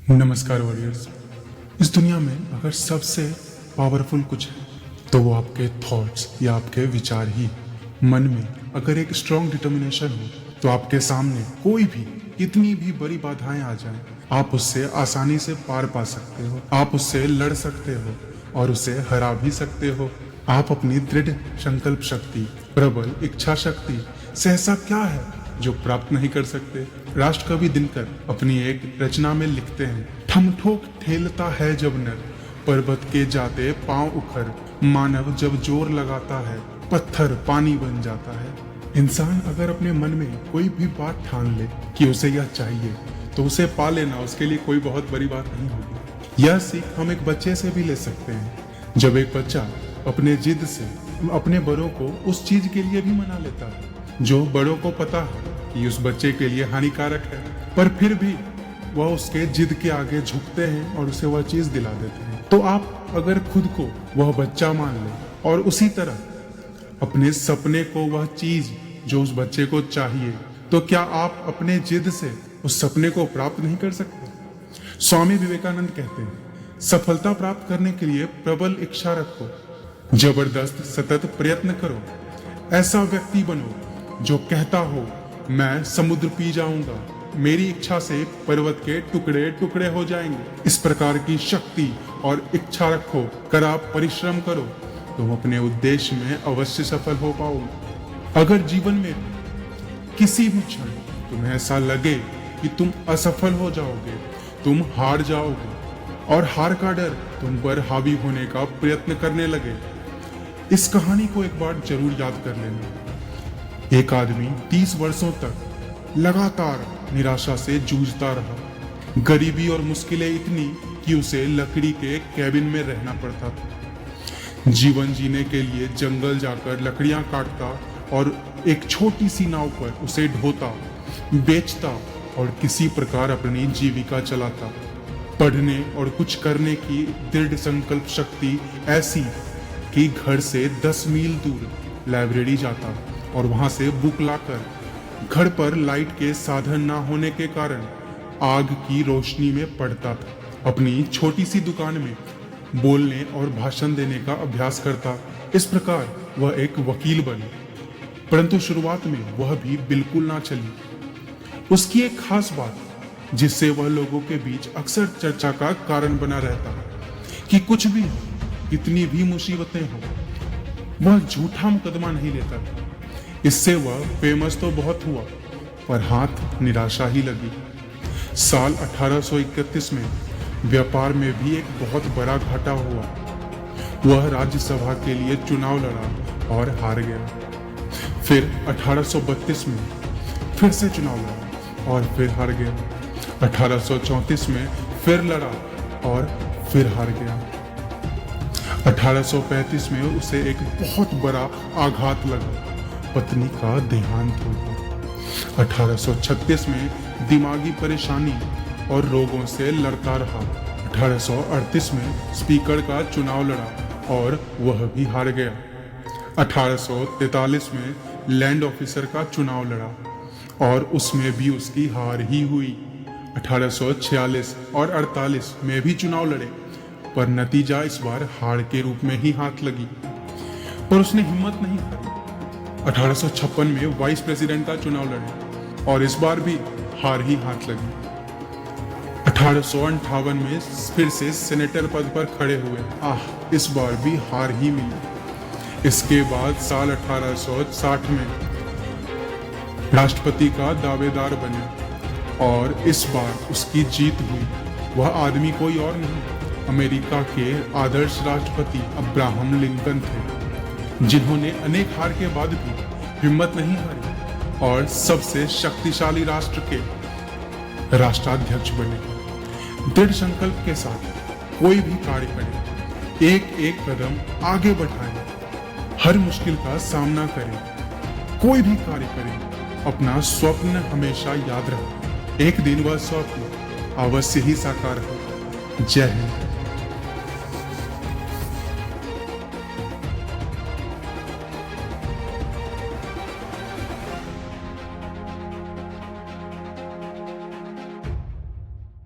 नमस्कार वॉरियर्स। इस दुनिया में अगर सबसे पावरफुल कुछ है तो वो आपके थॉट्स या आपके विचार ही। मन में अगर एक स्ट्रॉन्ग डिटर्मिनेशन हो तो आपके सामने कोई भी कितनी भी बड़ी बाधाएं आ जाएं, आप उससे आसानी से पार पा सकते हो। आप उससे लड़ सकते हो और उसे हरा भी सकते हो। आप अपनी दृढ़ संकल्प शक्ति, प्रबल इच्छा शक्ति से ऐसा क्या है जो प्राप्त नहीं कर सकते। राष्ट्रकवि दिनकर अपनी एक रचना में लिखते हैं, ठमठोक ठेलता है जब नर, पर्वत के जाते पांव उखर, मानव जब जोर लगाता है, पत्थर पानी बन जाता है। इंसान अगर अपने मन में कोई भी बात ठान ले कि उसे यह चाहिए तो उसे पा लेना उसके लिए कोई बहुत बड़ी बात नहीं होगी। यह सीख हम एक बच्चे से भी ले सकते हैं। जब एक बच्चा अपने जिद से अपने बड़ों को उस चीज के लिए भी मना लेता है जो बड़ों को पता है कि उस बच्चे के लिए हानिकारक है, पर फिर भी वह उसके जिद के आगे झुकते हैं और उसे वह चीज दिला देते हैं। तो आप अगर खुद को वह बच्चा मान ले और उसी तरह अपने सपने को वह चीज जो उस बच्चे को चाहिए, तो क्या आप अपने जिद से उस सपने को प्राप्त नहीं कर सकते। स्वामी विवेकानंद कहते हैं, सफलता प्राप्त करने के लिए प्रबल इच्छा रखो, जबरदस्त सतत प्रयत्न करो, ऐसा व्यक्ति बनो जो कहता हो मैं समुद्र पी जाऊंगा, मेरी इच्छा से पर्वत के टुकड़े टुकड़े हो जाएंगे। इस प्रकार की शक्ति और इच्छा रखो, कड़ा परिश्रम करो, तुम अपने उद्देश्य में अवश्य सफल हो पाओगे। अगर जीवन में किसी भी क्षण तुम्हें ऐसा लगे कि तुम असफल हो जाओगे, तुम हार जाओगे और हार का डर तुम पर हावी होने का प्रयत्न करने लगे, इस कहानी को एक बार जरूर याद कर लेना। एक आदमी 30 वर्षों तक लगातार निराशा से जूझता रहा। गरीबी और मुश्किलें इतनी कि उसे लकड़ी के कैबिन में रहना पड़ता था। जीवन जीने के लिए जंगल जाकर लकड़ियां काटता और एक छोटी सी नाव पर उसे ढोता, बेचता और किसी प्रकार अपनी जीविका चलाता। पढ़ने और कुछ करने की दृढ़ संकल्प शक्ति ऐसी कि घर से 10 मील दूर लाइब्रेरी जाता और वहां से बुक लाकर घर पर लाइट के साधन ना होने के कारण आग की रोशनी में पढ़ता था। अपनी छोटी सी दुकान में बोलने और भाषण देने का अभ्यास करता। इस प्रकार वह एक वकील बने, परंतु शुरुआत में वह भी बिल्कुल ना चली। उसकी एक खास बात जिससे वह लोगों के बीच अक्सर चर्चा का कारण बना रहता कि कुछ भी हो, कितनी भी मुसीबतें हो, वह झूठा मुकदमा नहीं लेता था। इससे वह फेमस तो बहुत हुआ, पर हाथ निराशा ही लगी। साल 1831 में व्यापार में भी एक बहुत बड़ा घाटा हुआ। वह राज्यसभा के लिए चुनाव लड़ा और हार गया। फिर 1832 में फिर से चुनाव लड़ा और फिर हार गया। 1834 में फिर लड़ा और फिर हार गया। 1835 में उसे एक बहुत बड़ा आघात लगा, पत्नी का देहांत हो गया। 1836 में दिमागी परेशानी और रोगों से लड़ता रहा। 1838 में स्पीकर का चुनाव लड़ा और वह भी हार गया। 1843 में लैंड ऑफिसर का चुनाव लड़ा और उसमें भी उसकी हार ही हुई। 1846 और 48 में भी चुनाव लड़े, पर नतीजा इस बार हार के रूप में ही हाथ लगी। पर उसने हिम्मत नहीं हारी। 1856 में वाइस प्रेसिडेंट का चुनाव लड़े और इस बार भी हार ही हाथ लगी। 1858 में फिर से सेनेटर पद पर खड़े हुए, इस बार भी हार ही मिली। इसके बाद साल 1860 में राष्ट्रपति का दावेदार बने और इस बार उसकी जीत हुई। वह आदमी कोई और नहीं, अमेरिका के आदर्श राष्ट्रपति अब्राहम लिंकन थे, जिन्होंने अनेक हार के बाद भी हिम्मत नहीं हारी और सबसे शक्तिशाली राष्ट्र के राष्ट्राध्यक्ष बने। दृढ़ संकल्प के साथ कोई भी कार्य करें, एक एक कदम आगे बढ़ाएं, हर मुश्किल का सामना करें, कोई भी कार्य करें, अपना स्वप्न हमेशा याद रखें। एक दिन वह स्वप्न अवश्य ही साकार हो। जय हिंद।